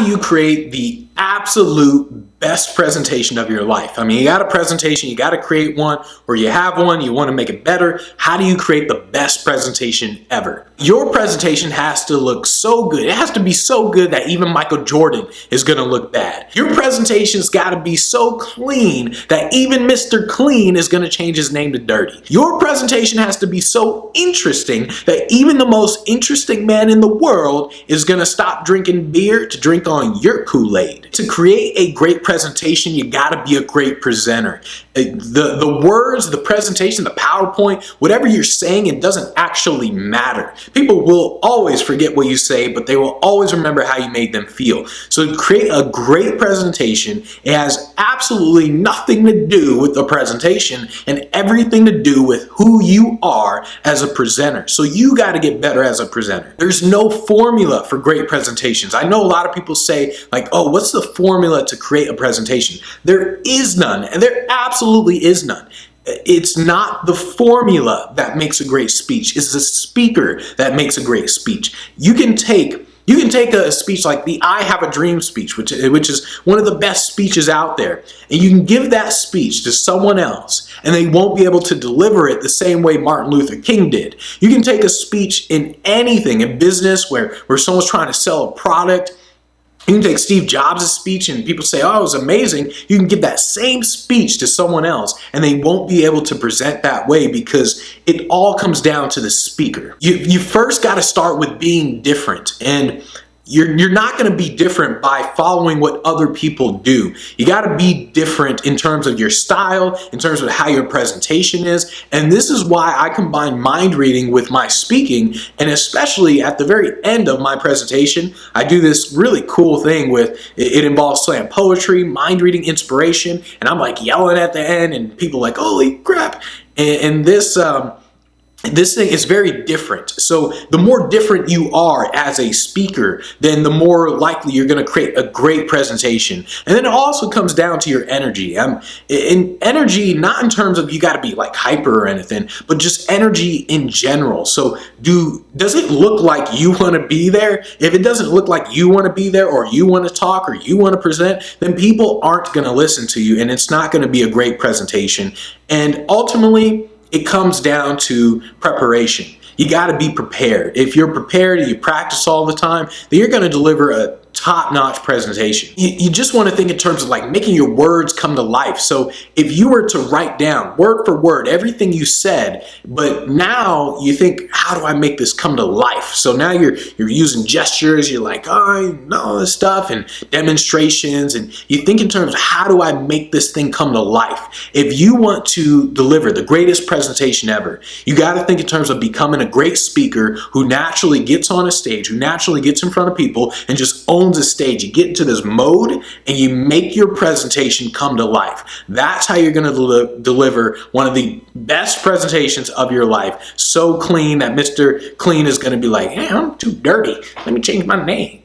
do you create the absolute best presentation of your life? I mean, you got a presentation, you got to create one, or you have one, you want to make it better. How do you create the best presentation ever? Your presentation has to look so good. It has to be so good that even Michael Jordan is going to look bad. Your presentation's got to be so clean that even Mr. Clean is going to change his name to Dirty. Your presentation has to be so interesting that even the most interesting man in the world is going to stop drinking beer to drink on your Kool-Aid. To create a great presentation, you gotta be a great presenter. The words, the presentation, the PowerPoint, whatever you're saying, it doesn't actually matter. People will always forget what you say, but they will always remember how you made them feel. So to create a great presentation, it has absolutely nothing to do with the presentation and everything to do with who you are as a presenter. So you gotta get better as a presenter. There's no formula for great presentations. I know a lot of people say like, oh, what's the formula to create a presentation? There is none, and there absolutely is none. It's not the formula that makes a great speech. It's the speaker that makes a great speech. You can take a speech like the I Have a Dream speech, which is one of the best speeches out there, and you can give that speech to someone else, and they won't be able to deliver it the same way Martin Luther King did. You can take a speech in anything, in business, where someone's trying to sell a product. You can take Steve Jobs' speech and people say, oh, it was amazing. You can give that same speech to someone else and they won't be able to present that way because it all comes down to the speaker. You first got to start with being different, and you're not going to be different by following what other people do. You got to be different in terms of your style, in terms of how your presentation is. And this is why I combine mind reading with my speaking. And especially at the very end of my presentation, I do this really cool thing with it involves slam poetry, mind reading, inspiration. And I'm like yelling at the end and people are like, holy crap. And this thing is very different. So the more different you are as a speaker, then the more likely you're going to create a great presentation. And then it also comes down to your energy. In energy, not in terms of you got to be like hyper or anything, but just energy in general. So does it look like you want to be there? If it doesn't look like you want to be there, or you want to talk, or you want to present, then people aren't going to listen to you, and it's not going to be a great presentation. And ultimately, it comes down to preparation. You got to be prepared. If you're prepared and you practice all the time, then you're going to deliver a top-notch presentation. You just want to think in terms of like making your words come to life. So if you were to write down word for word everything you said, but now you think, how do I make this come to life? So now you're using gestures, you're like, oh, I know this stuff, and demonstrations, and you think in terms of how do I make this thing come to life? If you want to deliver the greatest presentation ever, you got to think in terms of becoming a great speaker who naturally gets on a stage, who naturally gets in front of people and just owns a stage. You get into this mode and you make your presentation come to life. That's how you're going to deliver one of the best presentations of your life. So clean that Mr. Clean is going to be like, hey, I'm too dirty. Let me change my name.